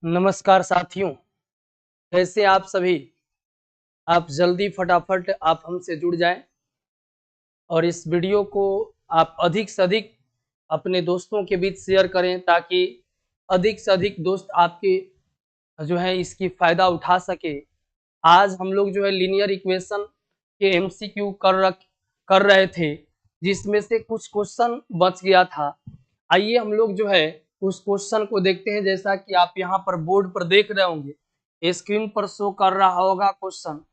नमस्कार साथियों, कैसे आप सभी। आप जल्दी फटाफट आप हमसे जुड़ जाएं और इस वीडियो को आप अधिक से अधिक अपने दोस्तों के बीच शेयर करें ताकि अधिक से अधिक दोस्त आपके जो है इसकी फायदा उठा सके। आज हम लोग जो है लीनियर इक्वेशन के एमसीक्यू कर रहे थे, जिसमें से कुछ क्वेश्चन बच गया था। आइए हम लोग जो है उस क्वेश्चन को देखते हैं। जैसा कि आप यहाँ पर बोर्ड पर देख रहे होंगे, स्क्रीन पर शो कर रहा होगा क्वेश्चन।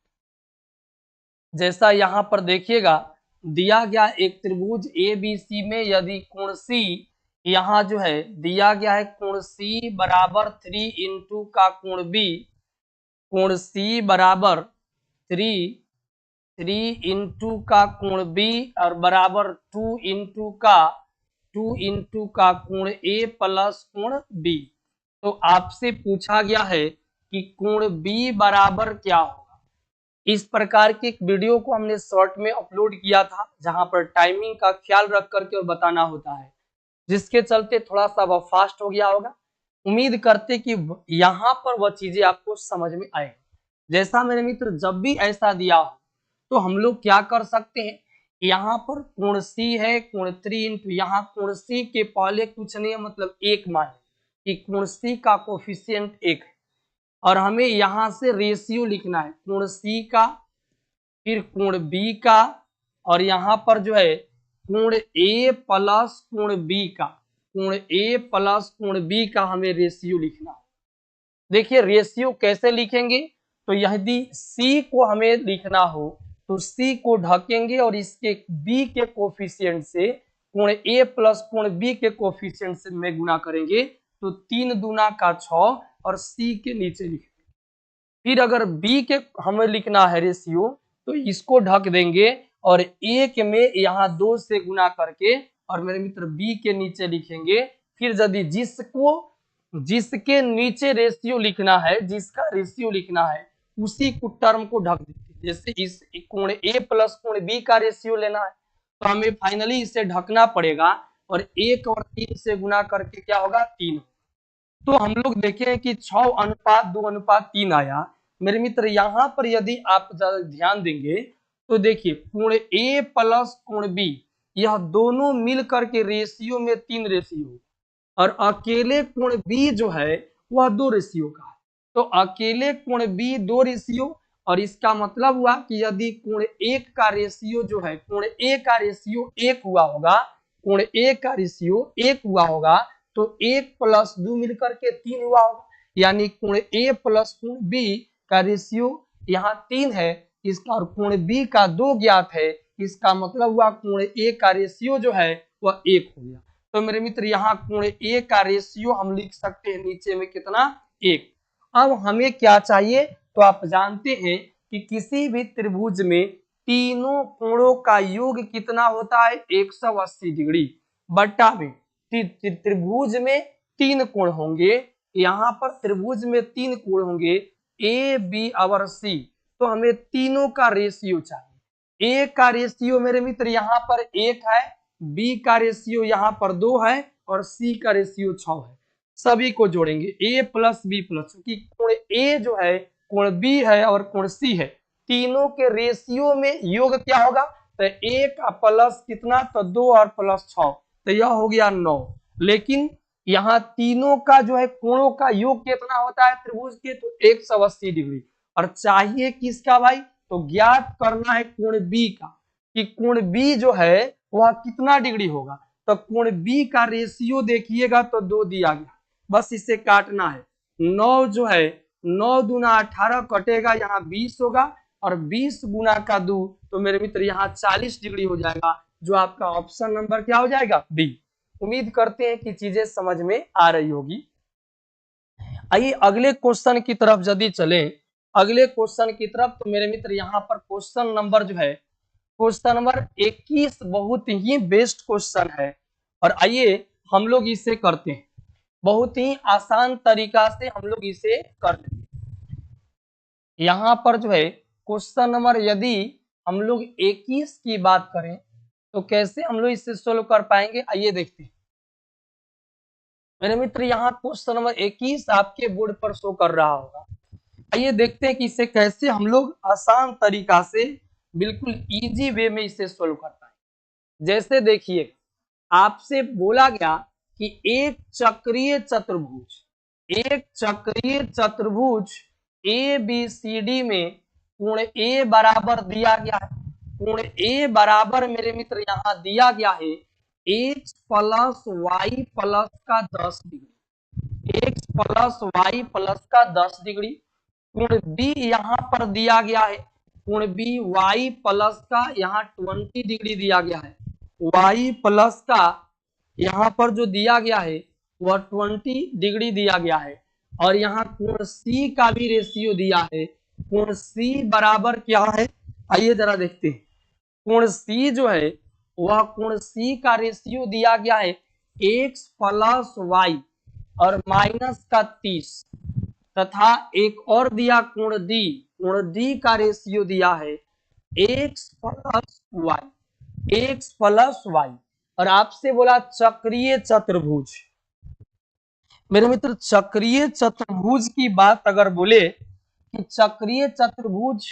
जैसा यहाँ पर देखिएगा, दिया गया एक त्रिभुज ABC में यदि कोण C, यहाँ जो है दिया गया है कोण C बराबर 3 इंटू का कोण B, कोण C बराबर 3 इंटू का कोण B और बराबर 2 इंटू का कोण A प्लस कोण B। तो आपसे पूछा गया है कि कोण B बराबर क्या होगा। इस प्रकार के एक वीडियो को हमने शॉर्ट में अपलोड किया था, जहां पर टाइमिंग का ख्याल रख करके और बताना होता है, जिसके चलते थोड़ा सा वह फास्ट हो गया होगा। उम्मीद करते कि यहाँ पर वह चीजें आपको समझ में आए। जैसा मेरे मित्र, जब भी ऐसा दिया हो तो हम लोग क्या कर सकते हैं, यहाँ पर कोण C है, कोण 3 इंटू यहाँ कोण C के पहले कुछ नहीं है, मतलब 1 मान कि कोण C का कोफिशिएंट 1 है और हमें यहाँ से रेशियो लिखना है कोण C का, फिर कोण B का और यहाँ पर जो है कोण A प्लस कोण B का, कोण A प्लस कोण B का हमें रेशियो लिखना है। देखिए रेशियो कैसे लिखेंगे, तो यदि C को हमें लिखना हो तो C को ढकेंगे और इसके B के कोफिशिएंट से कोण A प्लस कोण B के कोफिशिएंट से में गुना करेंगे तो 3 दूना का 6 और C के नीचे लिखेंगे। फिर अगर B के हमें लिखना है रेशियो तो इसको ढक देंगे और 1 में यहाँ 2 से गुना करके और मेरे मित्र B के नीचे लिखेंगे। फिर यदि जिसके नीचे रेशियो लिखना है, जिसका रेशियो लिखना है उसी को टर्म को ढक देते। जैसे इस कोण A प्लस कोण B का रेशियो लेना है तो हमें फाइनली इसे ढकना पड़ेगा और 1 और 3 से गुना करके क्या होगा 3। तो हम लोग देखें कि 6:2:3 आया। मेरे मित्र यहाँ पर यदि आप ध्यान देंगे तो देखिए कोण A प्लस कोण B, यह दोनों मिल करके रेशियो में 3 रेशियो और अकेले कोण B जो है वह 2 रेशियो का है। तो अकेले कोण B 2 रेशियो और इसका मतलब हुआ कि यदि कोण 1 का रेशियो जो है, कोण A का रेशियो 1 हुआ होगा, कोण A का रेशियो 1 हुआ होगा तो 1 प्लस 2 मिलकर के 3 हुआ होगा। यानी कोण A प्लस कोण B का रेशियो यहाँ 3 है, इसका और कोण B का 2 ज्ञात है। इसका मतलब हुआ कोण A का रेशियो जो है वह 1 हो गया। तो मेरे मित्र यहाँ कोण A का रेशियो हम लिख सकते हैं नीचे में कितना 1। अब हमें क्या चाहिए, तो आप जानते हैं कि किसी भी त्रिभुज में तीनों कोणों का योग कितना होता है 180 डिग्री बट्टा में। त्रिभुज में 3 कोण होंगे, यहाँ पर त्रिभुज में 3 कोण होंगे A B और C, तो हमें तीनों का रेशियो चाहिए। A का रेशियो मेरे मित्र यहाँ पर 1 है, B का रेशियो यहाँ पर 2 है और C का रेशियो 6 है। सभी को जोड़ेंगे A प्लस B प्लस, क्योंकि कोण A जो है, कोण B है और कोण C है, तीनों के रेशियो में योग क्या होगा, तो 1 प्लस कितना, तो 2 और प्लस 6, तो यह हो गया 9। लेकिन यहाँ तीनों का जो है कोणों का योग कितना होता है त्रिभुज के, तो 180 डिग्री। और चाहिए किसका भाई, तो ज्ञात करना है कोण B का, कि कोण B जो है वह कितना डिग्री होगा। तो कोण B का रेशियो देखिएगा तो 2 दिया गया, बस इसे काटना है। 9 जो है 9 दूना 18 कटेगा, यहाँ 20 होगा और 20 गुना का 2, तो मेरे मित्र यहाँ 40 डिग्री हो जाएगा, जो आपका ऑप्शन नंबर क्या हो जाएगा बी। उम्मीद करते हैं कि चीजें समझ में आ रही होगी। आइए अगले क्वेश्चन की तरफ यदि चले, अगले क्वेश्चन की तरफ, तो मेरे मित्र यहाँ पर क्वेश्चन नंबर जो है, क्वेश्चन नंबर 21 बहुत ही बेस्ट क्वेश्चन है और आइए हम लोग इसे करते हैं। बहुत ही आसान तरीका से हम लोग इसे करते हैं। यहाँ पर जो है क्वेश्चन नंबर, यदि हम लोग 21 की बात करें तो कैसे हम लोग इसे सोल्व कर पाएंगे, आइए देखते हैं। मेरे मित्र यहाँ क्वेश्चन नंबर 21 आपके बोर्ड पर शो कर रहा होगा। आइए देखते हैं कि इसे कैसे हम लोग आसान तरीका से बिल्कुल इजी वे में इसे सोल्व कर पाए। जैसे देखिए आपसे बोला गया कि एक चक्रीय चतुर्भुज ए बी सी डी में कोण ए बराबर दिया गया है। कोण ए बराबर मेरे मित्र यहाँ दिया गया है x प्लस वाई प्लस का 10 degree, x plus y plus का 10 डिग्री। कोण बी यहाँ पर दिया गया है, कोण बी वाई प्लस का यहाँ 20 डिग्री दिया गया है। वाई प्लस का यहाँ पर जो दिया गया है वह 20 डिग्री दिया गया है। और यहाँ कोण सी का भी रेशियो दिया है। कोण सी बराबर क्या है, आइए जरा देखते हैं। कोण सी जो है वह कोण सी का रेशियो दिया गया है x प्लस वाई और माइनस का 30 तथा एक और दिया कोण डी का रेशियो दिया है x प्लस वाई और आपसे बोला चक्रीय चतुर्भुज। मेरे मित्र चक्रीय चतुर्भुज की बात अगर बोले कि चक्रीय चतुर्भुज,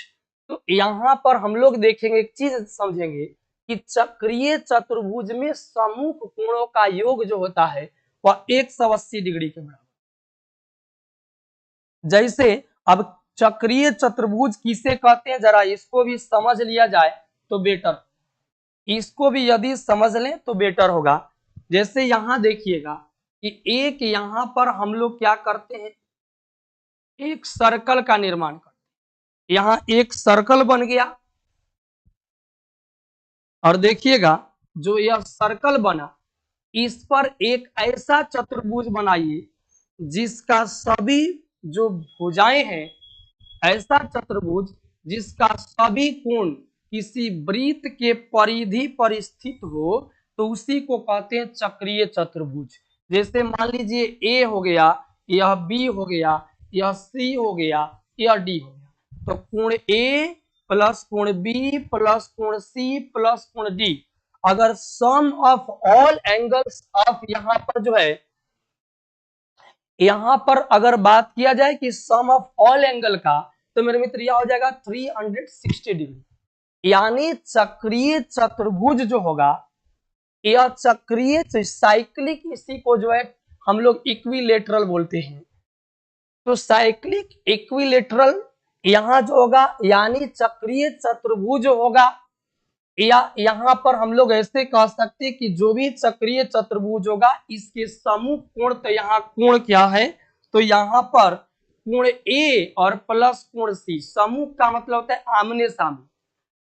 तो यहाँ पर हम लोग देखेंगे एक चीज समझेंगे कि चक्रीय चतुर्भुज में सम्मुख कोणों का योग जो होता है वह 180 डिग्री के बराबर। जैसे अब चक्रीय चतुर्भुज किसे कहते हैं जरा इसको भी समझ लिया जाए तो बेटर, इसको भी यदि समझ लें तो बेटर होगा। जैसे यहां देखिएगा कि एक यहां पर हम लोग क्या करते हैं, एक सर्कल का निर्माण करते हैं। यहां एक सर्कल बन गया और देखिएगा जो यह सर्कल बना इस पर एक ऐसा चतुर्भुज बनाइए जिसका सभी जो भुजाएं हैं, ऐसा चतुर्भुज जिसका सभी कोण किसी वृत्त के परिधि पर स्थित हो तो उसी को कहते हैं चक्रीय चतुर्भुज। जैसे मान लीजिए ए हो गया, यह बी हो गया, यह सी हो गया, यह डी हो गया। तो कोण ए प्लस कोण बी प्लस कोण सी प्लस कोण डी, अगर सम ऑफ ऑल एंगल्स ऑफ यहाँ पर जो है, यहां पर अगर बात किया जाए कि सम ऑफ ऑल एंगल का, तो मेरे मित्र यह हो जाएगा 360 डिग्री। यानी चक्रीय चतुर्भुज जो होगा यह चक्रीय साइक्लिक, इसी को जो है हम लोग इक्विलेटरल बोलते हैं। तो साइक्लिक इक्विलेटरल यहां जो होगा यानी चक्रीय चतुर्भुज होगा, या यहां पर हम लोग ऐसे कह सकते हैं कि जो भी चक्रीय चतुर्भुज होगा इसके समूह कोण, तो यहाँ कोण क्या है, तो यहाँ पर कोण ए और प्लस कोण सी, समूह का मतलब होता है आमने सामने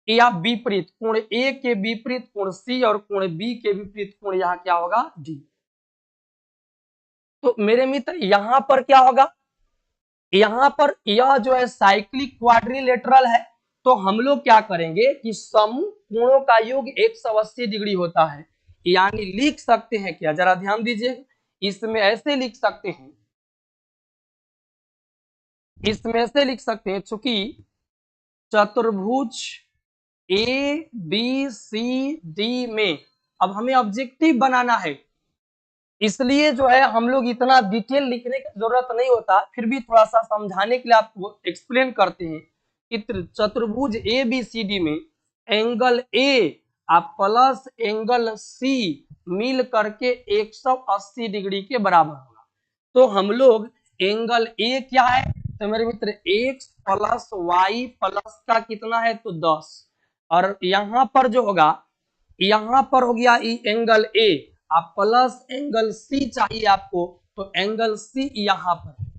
या विपरीत, कोण ए के विपरीत कोण सी और कोण बी के विपरीत कोण यहाँ क्या होगा डी। तो मेरे मित्र यहाँ पर क्या होगा, यहाँ पर यह जो है साइक्लिक क्वाड्रिलेटरल है। तो हम लोग क्या करेंगे कि समूह कोणों का योग 180 डिग्री होता है। यानी लिख सकते हैं क्या, जरा ध्यान दीजिए, इसमें ऐसे लिख सकते हैं, इसमें ऐसे लिख सकते हैं, चूंकि चतुर्भुज ए बी सी डी में अब हमें ऑब्जेक्टिव बनाना है, इसलिए जो है हम लोग इतना डिटेल लिखने की जरूरत नहीं होता, फिर भी थोड़ा सा समझाने के लिए आपको एक्सप्लेन करते हैं कि चतुर्भुज ए बी सी डी में एंगल ए आप प्लस एंगल सी मिल करके 180 डिग्री के बराबर होगा। तो हम लोग एंगल ए क्या है, तो मेरे मित्र x प्लस वाई प्लस का कितना है तो 10, और यहाँ पर जो होगा यहाँ पर हो गया एंगल ए, आप प्लस एंगल सी चाहिए आपको, तो एंगल सी यहाँ पर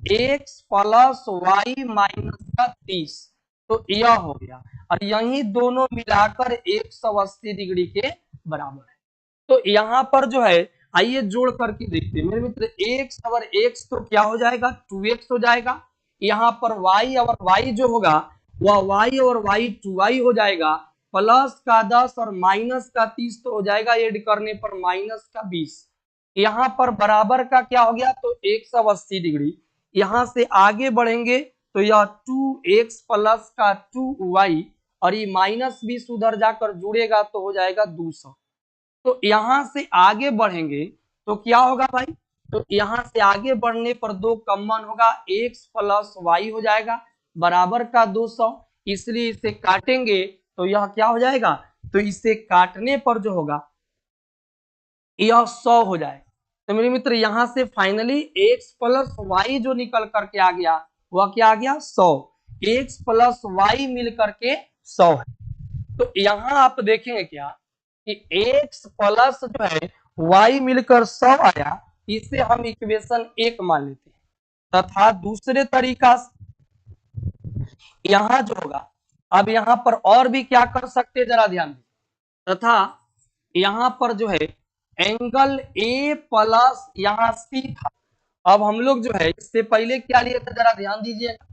x प्लस वाई माइनस का 30, तो यह हो गया, और यही दोनों मिलाकर 180 डिग्री के बराबर है। तो यहाँ पर जो है आइए जोड़ करके देखते हैं मेरे मित्र, x और x तो क्या हो जाएगा 2x हो जाएगा, यहाँ पर y और y जो होगा वह y और y 2y हो जाएगा, प्लस का 10 और माइनस का 30 तो हो जाएगा ऐड करने पर माइनस का 20। यहाँ पर बराबर का क्या हो गया तो 180 डिग्री। यहाँ से आगे बढ़ेंगे तो यह 2x प्लस का 2y और ये माइनस 20 उधर जाकर जुड़ेगा तो हो जाएगा 200। तो यहां से आगे बढ़ेंगे तो क्या होगा भाई, तो यहाँ से आगे बढ़ने पर 2 कॉमन होगा, x प्लस वाई हो जाएगा बराबर का 200, इसलिए इसे काटेंगे तो यह क्या हो जाएगा, तो इसे काटने पर जो होगा यह 100 हो जाएगा। तो मेरे मित्र यहाँ से फाइनली x प्लस वाई जो निकल करके आ गया वह क्या आ गया 100, x प्लस वाई मिल करके 100 है। तो यहाँ आप देखेंगे क्या कि x प्लस जो है y मिलकर 100 आया, इसे हम इक्वेशन 1 मान लेते हैं। तथा दूसरे तरीका से यहाँ जो होगा, अब यहाँ पर और भी क्या कर सकते हैं जरा ध्यान दें, तथा यहाँ पर जो है एंगल ए प्लस यहाँ सी था। अब हम लोग जो है इससे पहले क्या लिए थे जरा ध्यान दीजिएगा,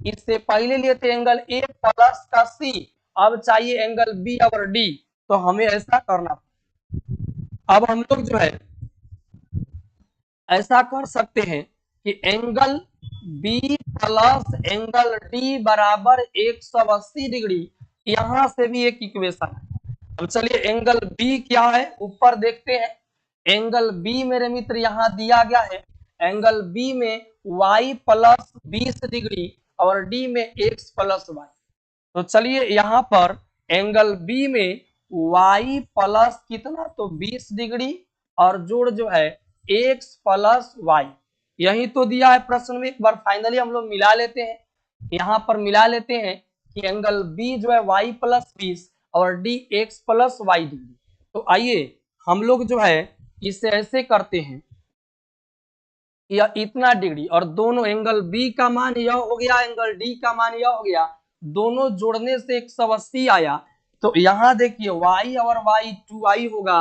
इससे पहले लिए थे एंगल ए प्लस का सी, अब चाहिए एंगल बी और डी, तो हमें ऐसा करना, अब हम लोग जो है ऐसा कर सकते हैं कि angle B plus angle D बराबर 180 डिग्री, यहां से भी एक इक्वेशन है। अब चलिए एंगल बी क्या है ऊपर देखते हैं। एंगल बी मेरे मित्र यहां दिया गया है, एंगल बी में y प्लस 20 डिग्री और डी में x प्लस वाई। तो चलिए यहाँ पर एंगल बी में y प्लस कितना, तो 20 डिग्री और जोड़ जो है x प्लस वाई, यही तो दिया है प्रश्न में। एक बार फाइनली हम लोग मिला लेते हैं, यहाँ पर मिला लेते हैं कि एंगल बी जो है y प्लस 20 और D x plus y degree. तो आइए हम लोग जो है इसे ऐसे करते हैं, यह इतना डिग्री और दोनों एंगल बी का मान यह हो गया, एंगल डी का मान यह हो गया, दोनों जोड़ने से 180 आया। तो यहाँ देखिए y और y 2y होगा,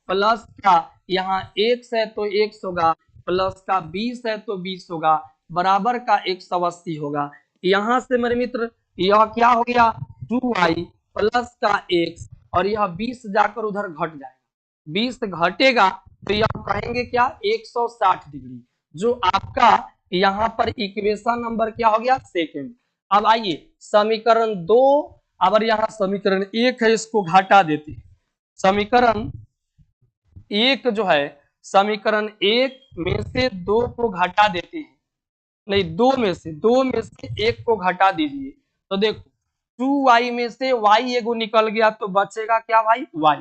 प्लस का यहाँ x है तो x होगा, प्लस का 20 है तो 20 होगा, बराबर का 180 होगा। यहाँ से मेरे मित्र यह क्या हो गया 2y प्लस का x और यह 20 जाकर उधर घट जाएगा, 20 घटेगा तो यह कहेंगे क्या 160 डिग्री, जो आपका यहाँ पर इक्वेशन नंबर क्या हो गया सेकेंड। अब आइए समीकरण 2, अब यहाँ समीकरण 1 है इसको घटा देते हैं। समीकरण 1 जो है समीकरण 1 में से 2 को घटा देते हैं, नहीं 2 में से 1 को घटा दीजिए। तो देखो 2y में से y एगो निकल गया तो बचेगा क्या भाई y,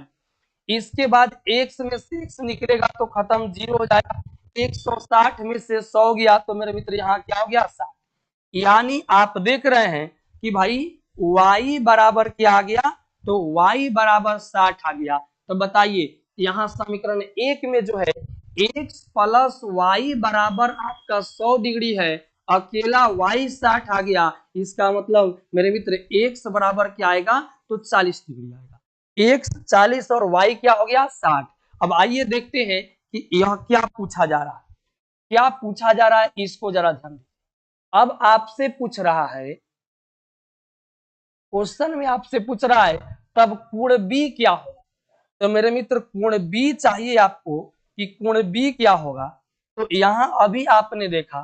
इसके बाद x में से x निकलेगा तो खत्म 0 हो जाएगा, 160 में से 100 गया तो मेरे मित्र यहाँ क्या हो गया 60। यानी आप देख रहे हैं कि भाई y बराबर क्या आ गया, तो y बराबर 60 आ गया। तो बताइए यहाँ समीकरण 1 में जो है x प्लस वाई बराबर आपका 100 डिग्री है, अकेला y 60 आ गया, इसका मतलब मेरे मित्र x बराबर क्या आएगा, तो 40 डिग्री आएगा। x 40 और y क्या हो गया 60। अब आइए देखते हैं कि यह क्या पूछा जा रहा है, क्या पूछा जा रहा है, इसको जरा ध्यान दें। अब आपसे पूछ रहा है, क्वेश्चन में आपसे पूछ रहा है तब कोण B क्या होगा। तो मेरे मित्र कोण B चाहिए आपको कि कोण B क्या होगा। तो यहां अभी आपने देखा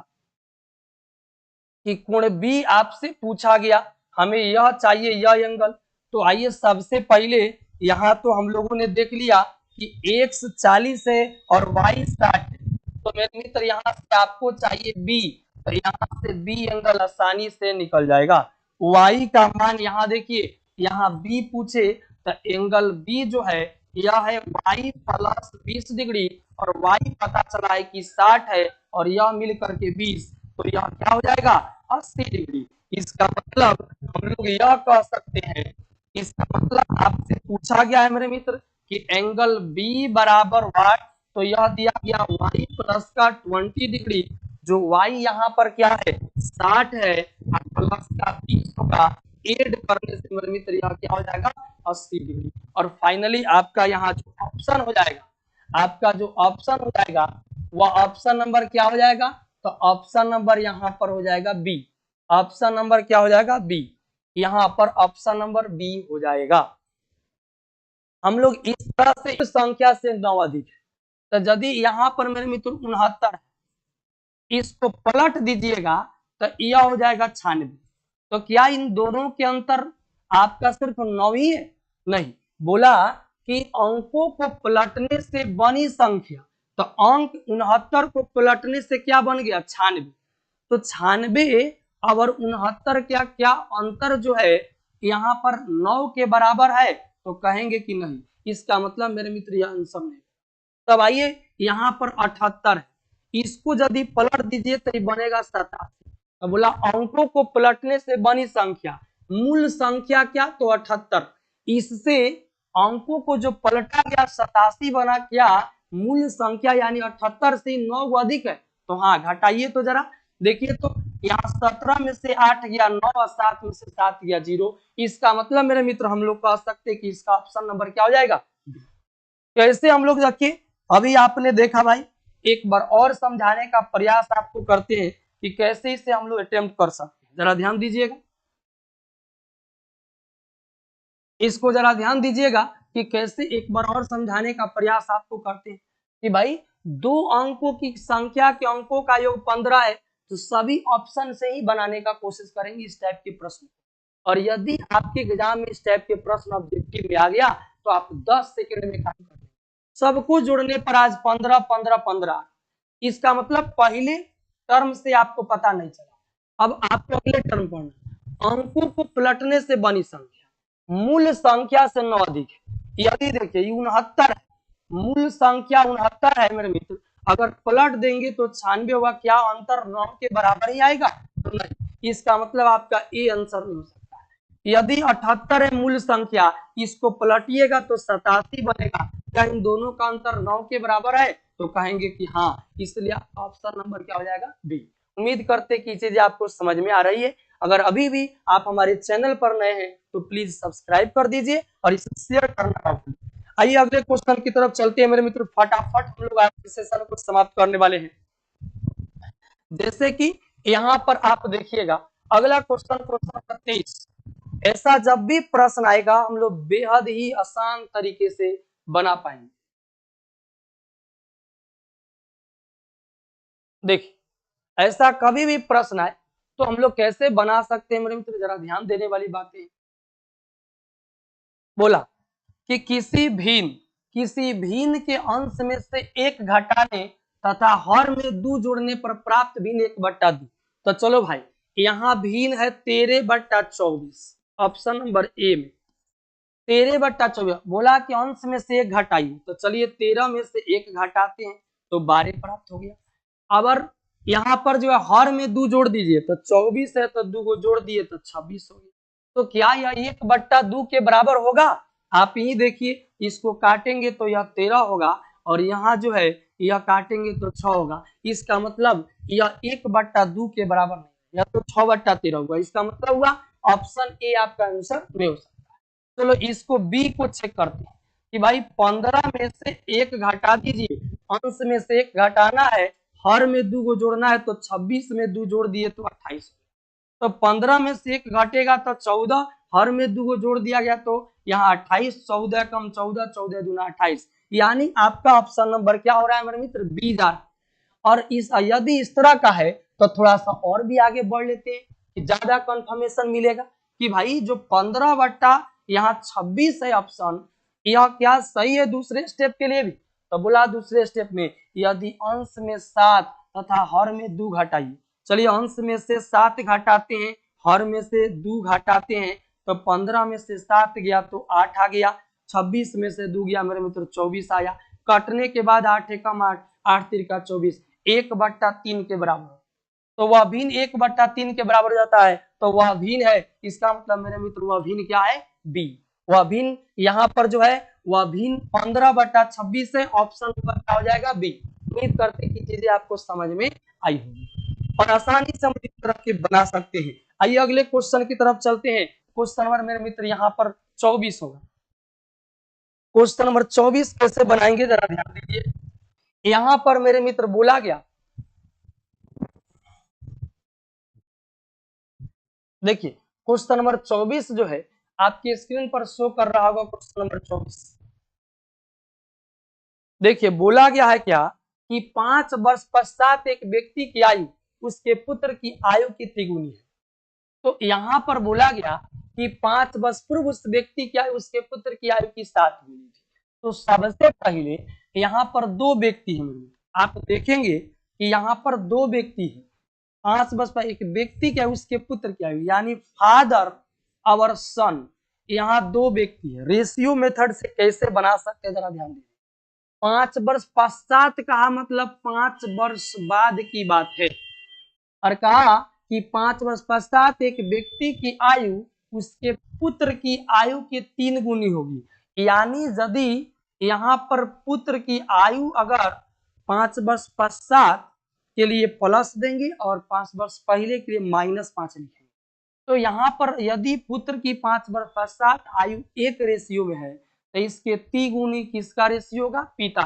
कि कोण B आपसे पूछा गया, हमें यह चाहिए यह एंगल। तो आइए सबसे पहले यहाँ तो हम लोगों ने देख लिया कि x 40 है और y 60 है, तो मेरे मित्र यहाँ से आपको चाहिए B, तो यहाँ से B एंगल आसानी से निकल जाएगा। y का मान यहाँ देखिए, यहाँ B पूछे तो एंगल B जो है यह है y प्लस 20 डिग्री और y पता चला है कि 60 है और यह मिल करके 20, तो यह क्या हो जाएगा 80 डिग्री। इसका मतलब हम लोग यह कह सकते हैं, इसका मतलब आपसे पूछा गया है मेरे मित्र कि एंगल B बराबर वाट, तो यह दिया गया y प्लस का 20 डिग्री, जो y यहाँ पर क्या है 60 है और प्लस का 20 होगा, एड करने से मेरे मित्र यह क्या हो जाएगा 80 डिग्री। और फाइनली आपका यहाँ जो ऑप्शन हो जाएगा, आपका जो ऑप्शन हो जाएगा वह ऑप्शन नंबर क्या हो जाएगा, तो ऑप्शन नंबर यहाँ पर हो जाएगा बी। ऑप्शन नंबर क्या हो जाएगा बी, यहाँ पर ऑप्शन नंबर बी हो जाएगा। हम लोग इस तरह से इस संख्या से 9 अधिक है, तो यदि यहाँ पर मेरे मित्र 69 है, इसको पलट दीजिएगा तो यह हो जाएगा 96। तो क्या इन दोनों के अंतर आपका सिर्फ 9 ही है, नहीं, बोला कि अंकों को पलटने से बनी संख्या, तो अंक 69 को पलटने से क्या बन गया 96। तो 96 और 69 क्या क्या अंतर जो है यहाँ पर 9 के बराबर है, तो कहेंगे कि नहीं, इसका मतलब मेरे मित्र यह आंसर नहीं। तब आइए यहाँ पर 78 है, इसको यदि पलट दीजिए तो ये बनेगा 87। तो बोला अंकों को पलटने से बनी संख्या, मूल संख्या क्या, तो 78। इससे अंकों को जो पलटा गया 87 बना, क्या मूल संख्या यानी 78 से 9 अधिक है। तो हाँ घटाइए तो जरा देखिए, तो यहाँ 17 में से 8 गया 9 और 7 में से 7 गया 0। इसका मतलब मेरे मित्र हम लोग कह सकते हैं कि इसका ऑप्शन नंबर क्या हो जाएगा। कैसे हम लोग देखिए, अभी आपने देखा भाई, एक बार और समझाने का प्रयास आपको करते हैं कि कैसे इसे हम लोग अटेम्प्ट कर सकते हैं। जरा ध्यान दीजिएगा, इसको जरा ध्यान दीजिएगा कि कैसे एक बार और समझाने का प्रयास आपको करते हैं कि भाई दो अंकों की संख्या के अंकों का योग 15 है, तो सभी ऑप्शन से ही बनाने का कोशिश करेंगे इस टाइप के प्रश्न। और यदि आपके एग्जाम में इस टाइप के प्रश्न ऑब्जेक्टिव में आ गया तो आप 10 सेकंड में काम कर, सबको जोड़ने पर आज 15 15 15। इसका मतलब पहले टर्म से आपको पता नहीं चला, अब आपको अगले टर्म पढ़ना। अंकों को पलटने से बनी संख्या मूल संख्या से 9 अधिक है। यदि देखिए 69 मूल संख्या 69 है मेरे मित्र, अगर पलट देंगे तो 96 होगा, क्या अंतर 9 के बराबर ही आएगा, तो नहीं, इसका मतलब आपका ए आंसर नहीं हो सकता है। यदि 78 है मूल संख्या, इसको पलटिएगा तो 87 बनेगा, क्या इन दोनों का अंतर 9 के बराबर है, तो कहेंगे कि हाँ, इसलिए ऑप्शन नंबर क्या हो जाएगा बी। उम्मीद करते कि चीजें आपको समझ में आ रही है। अगर अभी भी आप हमारे चैनल पर नए हैं तो प्लीज सब्सक्राइब कर दीजिए और इसे शेयर करना। आइए अगले क्वेश्चन की तरफ चलते हैं मेरे मित्र, फटाफट हम लोग आज इस सेशन को समाप्त करने वाले हैं। जैसे कि यहाँ पर आप देखिएगा अगला क्वेश्चन, क्वेश्चन नंबर 23। ऐसा जब भी प्रश्न आएगा हम लोग बेहद ही आसान तरीके से बना पाएंगे। देखिए ऐसा कभी भी प्रश्न आए तो हम लोग कैसे बना सकते हैं मेरे मित्र, जरा ध्यान देने वाली बातें। बोला कि किसी भिन्न के अंश में से एक घटाने तथा हर में 2 जोड़ने पर प्राप्त भिन्न 1/2। तो चलो भाई यहाँ भिन्न है 13/24, ऑप्शन नंबर ए में 13/24। बोला कि अंश में से एक घटाइए, तो चलिए 13 में से एक घटाते हैं तो 12 प्राप्त हो गया। अब यहाँ पर जो है हर में 2 जोड़ दीजिए, तो 24 है तो 2 को जोड़ दिए तो 26 हो गया। तो क्या यह 1/2 के बराबर होगा, आप यही देखिए, इसको काटेंगे तो यह 13 होगा और यहाँ जो है यह काटेंगे तो 6 होगा। इसका मतलब यह 1/2 के बराबर नहीं, यह तो 6/13 होगा। इसका मतलब हुआ ऑप्शन ए आपका आंसर नहीं हो सकता। चलो इसको बी को चेक करते हैं कि भाई 15 में से एक घटा दीजिए, अंश में से एक घटाना है, हर में 2 को जोड़ना है, तो 26 में 2 जोड़ दिए तो 28। तो 15 में से एक घटेगा तो 14, हर में 2 को जोड़ दिया गया तो यहाँ 28, 14 कम 14, 14 दूना 28, यानी आपका ऑप्शन नंबर क्या हो रहा है मेरे मित्र, बी जा रहा है। और यदि इस तरह का है तो थोड़ा सा और भी आगे बढ़ लेते हैं कि ज्यादा कंफर्मेशन मिलेगा कि भाई जो 15 बट्टा यहाँ 26 है ऑप्शन, यह क्या सही है दूसरे स्टेप के लिए भी। तो बोला दूसरे स्टेप में यदि अंश में 7 तथा हर में 2 घटाइए, चलिए अंश में से 7 घटाते हैं, हर में से 2 घटाते हैं, तो 15 में से 7 गया तो 8 आ गया, 26 में से 2 गया मेरे मित्र 24 आया। कटने के बाद 8 एकम 8, 8 तिरका 24, 1/3 के बराबर, तो वह भिन्न 1/3 के बराबर जाता है, तो वह भिन्न है। इसका मतलब मेरे मित्र वह भिन्न क्या है, बी। वह भिन्न यहाँ पर जो है वह भिन्न 15/26 है, ऑप्शन नंबर क्या हो जाएगा, बी। उम्मीद करते हैं कि चीजें आपको समझ में आई होगी और आसानी से हम इस तरह के बना सकते हैं। आइए अगले क्वेश्चन की तरफ चलते हैं। क्वेश्चन नंबर मेरे मित्र यहाँ पर 24 होगा। क्वेश्चन नंबर 24 कैसे बनाएंगे जरा ध्यान दीजिए। यहाँ पर मेरे मित्र बोला गया, देखिए क्वेश्चन नंबर 24 जो है आपकी स्क्रीन पर शो कर रहा होगा। क्वेश्चन नंबर 24 देखिए बोला गया है क्या कि 5 वर्ष पश्चात एक व्यक्ति की आयु उसके पुत्र की आयु की त्रिगुनी है। तो यहाँ पर बोला गया कि 5 वर्ष पूर्व उस व्यक्ति की आयु उसके पुत्र की आयु की 7 गुनी थी। तो सबसे पहले यहाँ पर दो व्यक्ति हैं। आप देखेंगे कि यहाँ पर दो व्यक्ति हैं, 5 वर्ष पर एक व्यक्ति क्या है, उसके पुत्र क्या है, यानी फादर और सन, यहाँ दो व्यक्ति है। रेशियो मेथड से कैसे बना सकते हैं जरा ध्यान दीजिए। 5 वर्ष पश्चात कहा मतलब 5 वर्ष बाद की बात है, और कहा कि 5 वर्ष पश्चात एक व्यक्ति की आयु उसके पुत्र की आयु के 3 गुनी होगी। यानी यदि यहाँ पर पुत्र की आयु अगर 5 वर्ष पश्चात के लिए प्लस देंगे और 5 वर्ष पहले के लिए -5 लिखेंगे, तो यहाँ पर यदि पुत्र की 5 वर्ष पश्चात आयु एक रेशियो में है तो इसके 3 गुनी किसका रेशियो होगा, पिता।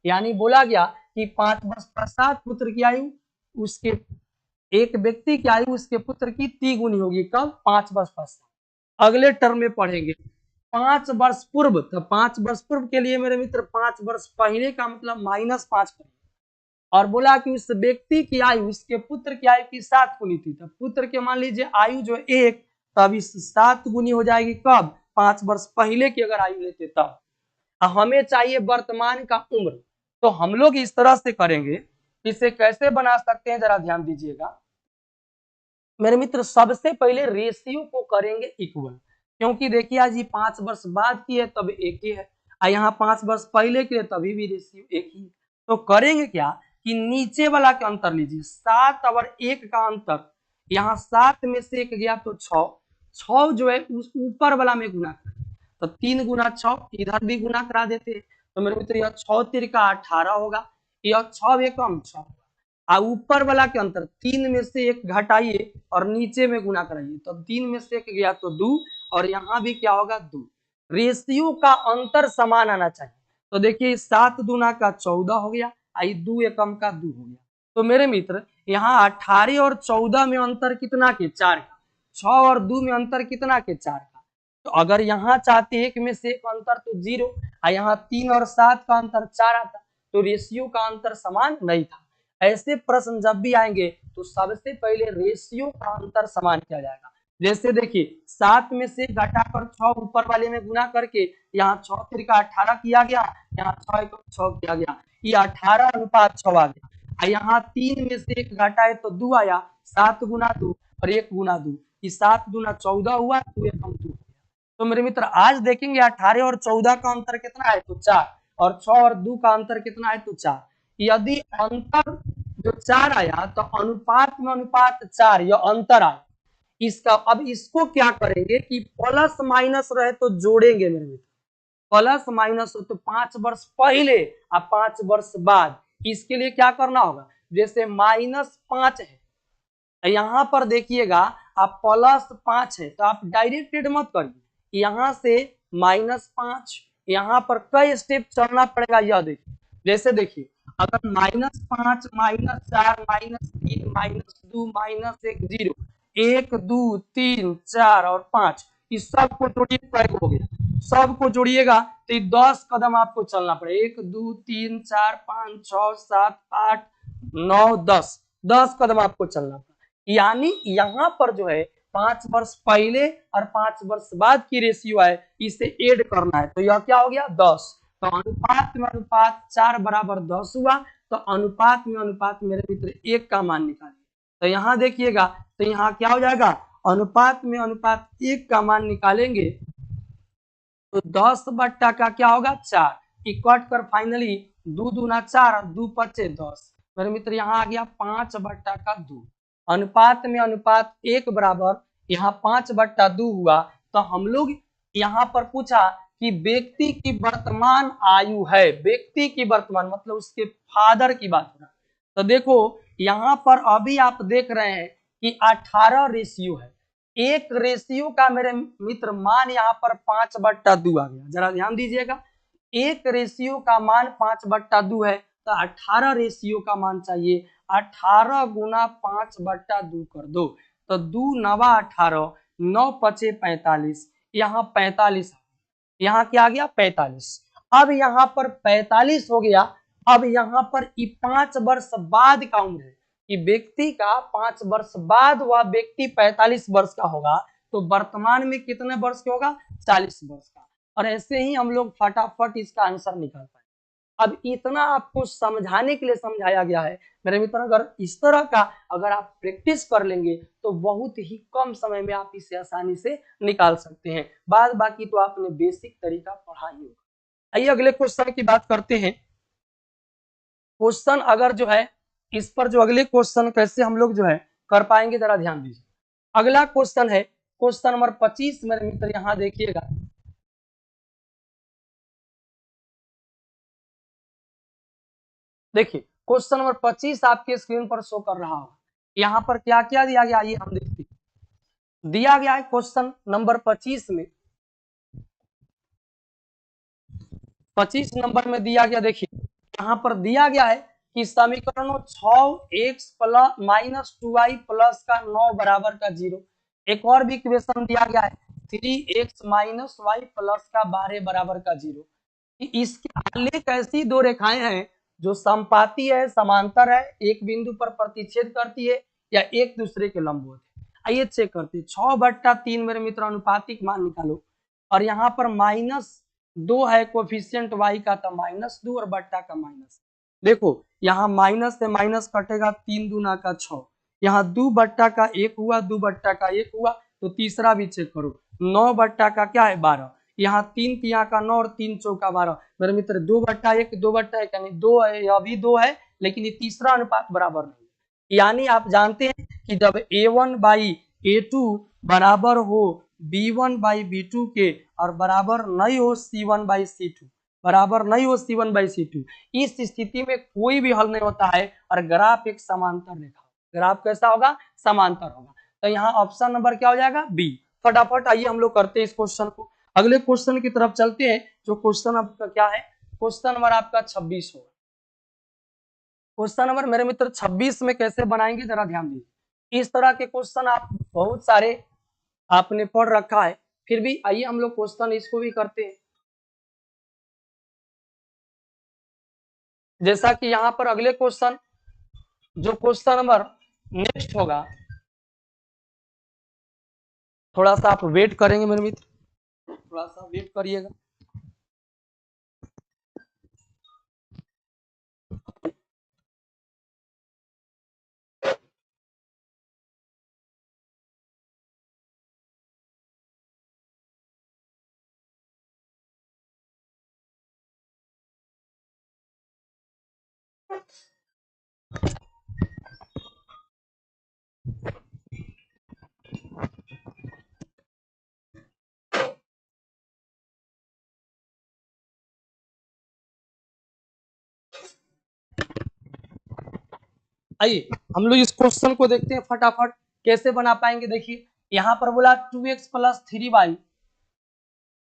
यानी बोला गया कि 5 वर्ष पश्चात पुत्र की आयु उसके एक व्यक्ति की आयु उसके पुत्र की 3 गुनी होगी, कब, 5 वर्ष पश्चात। अगले टर्म में पढ़ेंगे 5 वर्ष पूर्व, तो 5 वर्ष पूर्व के लिए मेरे मित्र 5 वर्ष पहले का मतलब -5 करेंगे, और बोला कि उस व्यक्ति की आयु उसके पुत्र की आयु की 7 गुनी थी, तो पुत्र के मान लीजिए आयु जो 1, तब इस 7 गुनी हो जाएगी कब, 5 वर्ष पहले की अगर आयु लेते तब। हमें चाहिए वर्तमान का उम्र, तो हम लोग इस तरह से करेंगे। इसे कैसे बना सकते हैं जरा ध्यान दीजिएगा मेरे मित्र। सबसे पहले रेशियो को करेंगे इक्वल, क्योंकि देखिए आज ये 5 वर्ष बाद की है तब एक ही है, और यहाँ 5 वर्ष पहले की है तभी भी रेशियो एक ही है। तो करेंगे क्या कि नीचे वाला का अंतर लीजिए, 7 और 1 का अंतर, यहाँ 7 में से 1 गया तो 6 जो है उस ऊपर वाला में गुना करें, तो 3 गुना 6, इधर भी गुना करा देते हैं, तो मेरे मित्र यह 6 तिरका 18 होगा, यह 6 एकम 6 होगा। ऊपर वाला के अंतर 3 में से 1 घटाइए और नीचे में गुना कराइए, तो 3 में से 1 गया तो 2, और यहाँ भी क्या होगा 2। रेशियो का अंतर समान आना चाहिए, तो देखिए 7 दूना का 14 हो गया, 2 एकम का 2 हो गया। तो मेरे मित्र यहाँ 18 और 14 में अंतर कितना के, 4 का, 6 और 2 में अंतर कितना के, 4 का। तो अगर यहाँ चाहते 1 में से 1 अंतर तो 0, यहाँ 3 और 7 का अंतर 4 आता, तो रेशियो का अंतर समान नहीं था। ऐसे प्रश्न जब भी आएंगे तो सबसे पहले रेशियो का अंतर समान किया जाएगा। जैसे देखिए 7 में से घटाकर 6 ऊपर वाले में गुना करके यहाँ 6 तिरका 18 किया गया, यहाँ 6 एकम 6 किया गया, ये 18:6 आ गया। यहाँ 3 में से 1 घटाए तो 2 आया, 7 गुना 2 और 1 गुना 2, 7 दूना 14 हुआ, 2 एकम 2 हो गया। तो मेरे मित्र आज देखेंगे 18 और 14 का अंतर कितना है तो 4, और 6 और 2 का अंतर कितना है तो 4। यदि अंतर जो 4 आया तो अनुपात में अनुपात 4, यह अंतर आया इसका। अब इसको क्या करेंगे कि प्लस माइनस रहे तो जोड़ेंगे मेरे मित्र, प्लस माइनस हो तो 5 वर्ष पहले और 5 वर्ष बाद, इसके लिए क्या करना होगा, जैसे -5 है, यहाँ पर देखिएगा आप +5 है तो आप डायरेक्टेड मत करिए, यहाँ से -5, यहाँ पर कई स्टेप चलना पड़ेगा। यह देखिए, जैसे देखिए अगर -5 -4 -3 -2 -1 0, 1 2 3 4 और 5, इस सब को जोड़िए, कैक हो गया, सबको जोड़िएगा तो 10 कदम आपको चलना पड़ेगा, 1 2 3 4 5 6 7 8 9 10 कदम आपको चलना पड़ेगा। यानी यहाँ पर जो है 5 वर्ष पहले और 5 वर्ष बाद की रेशियो है, इसे ऐड करना है, तो यह क्या हो गया 10। तो अनुपात में अनुपात 4 बराबर 10 हुआ, तो अनुपात में अनुपात मेरे मित्र 1 का मान निकालिए। तो यहाँ देखिएगा तो यहाँ क्या हो जाएगा, अनुपात में अनुपात 1 का मान निकालेंगे तो 10 बट्टा का क्या होगा 4, इक्वट कर फाइनली 2 दूना 4 और 2 पचे 10, मेरे मित्र यहाँ आ गया 5 बट्टा का 2। अनुपात में अनुपात 1 बराबर यहाँ 5 बट्टा 2 हुआ। तो हम लोग यहाँ पर पूछा कि व्यक्ति की वर्तमान आयु है, व्यक्ति की वर्तमान मतलब उसके फादर की बात हो रहा। तो देखो यहाँ पर अभी आप देख रहे हैं कि 18 रेशियो है, एक रेशियो का मेरे मित्र मान यहाँ पर 5 बट्टा 2 आ गया। जरा ध्यान दीजिएगा, एक रेशियो का मान 5 बट्टा 2 है, तो 18 रेशियो का मान चाहिए, 18 गुना 5 बट्टा 2 कर दो, तो 2 नवा 18, 9 पचे 45, यहाँ 45, यहाँ क्या आ गया 45। अब यहाँ पर 45 हो गया। अब यहाँ पर 5 वर्ष बाद का उम्र है कि व्यक्ति का 5 वर्ष बाद वह व्यक्ति 45 वर्ष का होगा, तो वर्तमान में कितने वर्ष का होगा 40 वर्ष का। और ऐसे ही हम लोग फटाफट इसका आंसर निकाल पाए। अब इतना आपको समझाने के लिए समझाया गया है मेरे मित्र। अगर इस तरह का अगर आप प्रैक्टिस कर लेंगे तो बहुत ही कम समय में आप इसे आसानी से निकाल सकते हैं। बाद बाकी तो आपने बेसिक तरीका पढ़ा ही होगा। आइए अगले क्वेश्चन की बात करते हैं। क्वेश्चन अगर जो है इस पर जो अगले क्वेश्चन कैसे हम लोग जो है कर पाएंगे, जरा ध्यान दीजिए। अगला क्वेश्चन है क्वेश्चन नंबर 25 मेरे मित्र, यहां देखिएगा। देखिए क्वेश्चन नंबर 25 आपके स्क्रीन पर शो कर रहा होगा। यहाँ पर क्या क्या दिया गया, ये हम देखते हैं। दिया गया है क्वेश्चन नंबर 25 में, 25 नंबर में दिया गया। देखिए यहाँ पर दिया गया है कि समीकरणों 6x plus minus 2y plus का 9 बराबर का 0। एक और भी इक्वेशन दिया गया है 3x माइनस वाई प्लस का 12 बराबर का 0। इसके आलेख ऐसी दो रेखाएं हैं जो समपाती है, समांतर है, एक बिंदु पर प्रतिच्छेद करती है या एक दूसरे के लंबवत है। आइए चेक करते हैं। 6/3 मेरे मित्र अनुपातिक मान निकालो, और यहाँ पर -2 है कोफिशिएंट y का, तो -2 और बट्टा का माइनस। देखो यहाँ माइनस से माइनस कटेगा, 3 दूना का 6, यहाँ 2 बट्टा का 1 हुआ, 2 बट्टा का 1 हुआ, तो तीसरा भी चेक करो। 9 बट्टा का क्या है 12, यहाँ 3 तिया का 9 और 3 चौका 12 मेरे मित्र। 2/1 2/1 यानी 2 है, यह भी 2 है, लेकिन ये तीसरा अनुपात बराबर नहीं है। यानी आप जानते हैं कि जब A1/A2 बराबर हो B1/B2 के और बराबर नहीं हो C1/C2, बराबर नहीं हो C1/C2, इस स्थिति में कोई भी हल नहीं होता है और ग्राफ एक समांतर रेखा। ग्राफ कैसा होगा, समांतर होगा। तो यहाँ ऑप्शन नंबर क्या हो जाएगा, बी। फटाफट आइए हम लोग करते हैं इस क्वेश्चन को। अगले क्वेश्चन की तरफ चलते हैं। जो क्वेश्चन आपका क्या है, क्वेश्चन नंबर आपका 26 होगा। क्वेश्चन नंबर मेरे मित्र 26 में कैसे बनाएंगे, जरा ध्यान दीजिए। इस तरह के क्वेश्चन आप बहुत सारे आपने पढ़ रखा है, फिर भी आइए हम लोग क्वेश्चन इसको भी करते हैं। जैसा कि यहाँ पर अगले क्वेश्चन, जो क्वेश्चन नंबर नेक्स्ट होगा, थोड़ा सा आप वेट करेंगे मेरे मित्र, थोड़ा सा वेट करिएगा। आइए हम लोग इस क्वेश्चन को देखते हैं फटाफट कैसे बना पाएंगे। देखिए यहाँ पर बोला 2x प्लस 3y,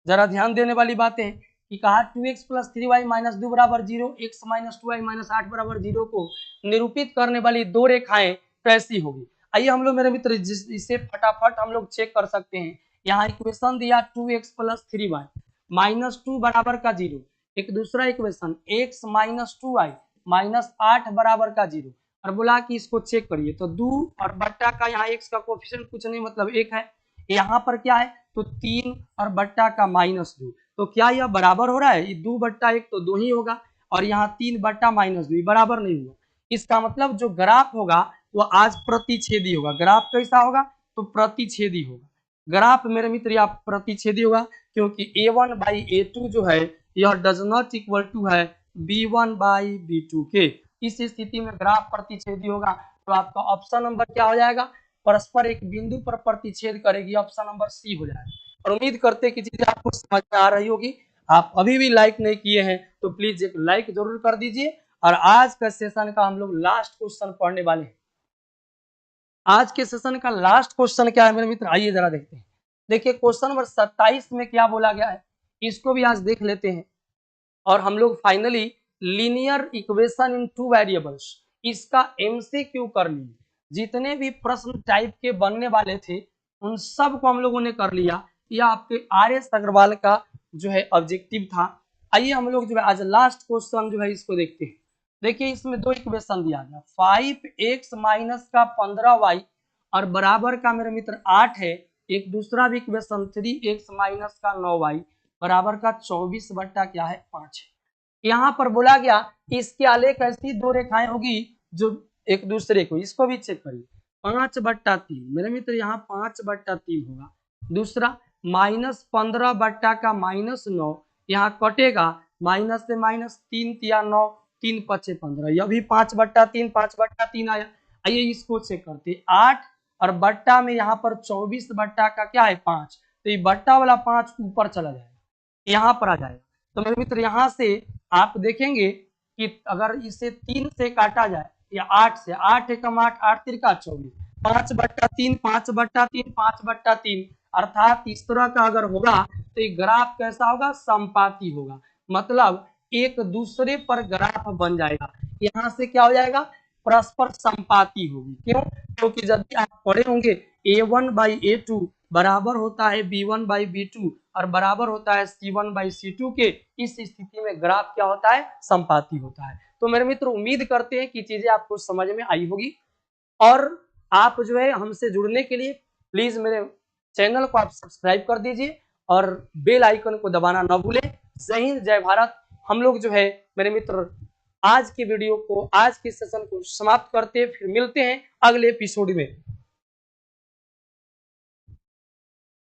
जरा ध्यान देने वाली बातें हैं कि कहा 2x प्लस 3y माइनस 2 बराबर 0, x माइनस 2y माइनस 8 बराबर 0 को निरूपित करने वाली दो रेखाएं कैसी होगी। आइए हम लोग मेरे मित्र इसे फटाफट हम लोग चेक कर सकते हैं। यहाँ इक्वेशन दिया 2x प्लस 3y माइनस 2 बराबर का 0, एक दूसरा equation x minus 2y minus 8 बराबर का 0, और बोला कि इसको चेक करिए। तो 2 और बट्टा का यहाँ x का कोफिशिएंट कुछ नहीं मतलब 1 है, यहाँ पर क्या है तो 3 और बट्टा का -2, तो क्या यह बराबर हो रहा है, 2/1 तो 2 ही होगा, और यहाँ 3 बट्टा -2 बराबर नहीं हुआ। इसका मतलब जो ग्राफ होगा वो आज प्रतिच्छेदी होगा। ग्राफ कैसा होगा, तो प्रतिच्छेदी होगा। ग्राफ मेरे मित्र या प्रतिच्छेदी होगा, क्योंकि A1/A2 जो है यह डज नॉट इक्वल टू है B1/B2 के। इस स्थिति में ग्राफ प्रतिच्छेदी होगा, तो आपका ऑप्शन नंबर क्या हो जाएगा, परस्पर एक बिंदु पर प्रतिच्छेद करेगी, ऑप्शन नंबर सी हो जाएगा। और उम्मीद करते हैं कि चीजें आपको समझ में आ रही होगी। आप अभी भी लाइक नहीं किए हैं तो प्लीज एक लाइक जरूर कर दीजिए। और आज का सेशन का हम लोग लास्ट क्वेश्चन पढ़ने वाले हैं। आज के सेशन का लास्ट क्वेश्चन क्या है मेरे मित्र, आइए जरा देखते हैं। देखिए क्वेश्चन नंबर 27 में क्या बोला गया है, इसको भी आज देख लेते हैं। और हम लोग finally linear equation in 2 variables, इसका एमसीक्यू कर लिए। जितने भी प्रश्न टाइप के बनने वाले थे उन सब को हम लोगों ने कर लिया। यह आपके आर.एस. अग्रवाल का जो है ऑब्जेक्टिव था। आइए हम लोग जो है आज लास्ट क्वेश्चन जो है इसको देखते हैं। देखिए इसमें दो इक्वेशन दिया गया, 5x माइनस का 15y और बराबर का मेरे मित्र 8 है। एक दूसरा भी इक्वेशन 3x माइनस का 9y बराबर का 24 बट्टा क्या है 5 है। यहाँ पर बोला गया कि इसके आलेख ऐसी दो रेखाएं होगी जो एक दूसरे को, इसको भी चेक करिए 5/3 मेरे मित्र, यहाँ 5/3 होगा। दूसरा -15 का -9 यहाँ कटेगा, माइनस से माइनस 3 तिया 9, 3 पचे 15, यह भी 5/3 आया। आइए इसको चेक करते, 8 और बट्टा में यहाँ पर 24 बट्टा का क्या है 5, तो ये बट्टा वाला 5 ऊपर चला जाएगा, यहाँ पर आ जाएगा। तो मेरे मित्र यहाँ से आप देखेंगे कि अगर इसे 3 से काटा जाए या 8 से, 8 एकम 8, 8 तिरका 24, 5/3, 5/3, 5/3, अर्थात इस तरह का अगर होगा तो ये ग्राफ कैसा होगा, समपाती होगा, मतलब एक दूसरे पर ग्राफ बन जाएगा। यहाँ से क्या हो जाएगा, परस्पर समपाती होगी। क्यों? क्योंकि जब भी आप पढ़े होंगे A1/A2 बराबर होता है B1/B2 और बराबर होता है C1/C2 के, इस स्थिति में ग्राफ क्या होता है, समपाती होता है। तो मेरे मित्र उम्मीद करते हैं कि चीजें आपको समझ में आई होगी, और आप जो है हमसे जुड़ने के लिए प्लीज मेरे चैनल को आप सब्सक्राइब कर दीजिए और बेल आइकन को दबाना ना भूलें। जय हिंद, जय भारत। हम लोग जो है मेरे मित्र आज की वीडियो को, आज के सेशन को समाप्त करते हैं, फिर मिलते हैं अगले एपिसोड में।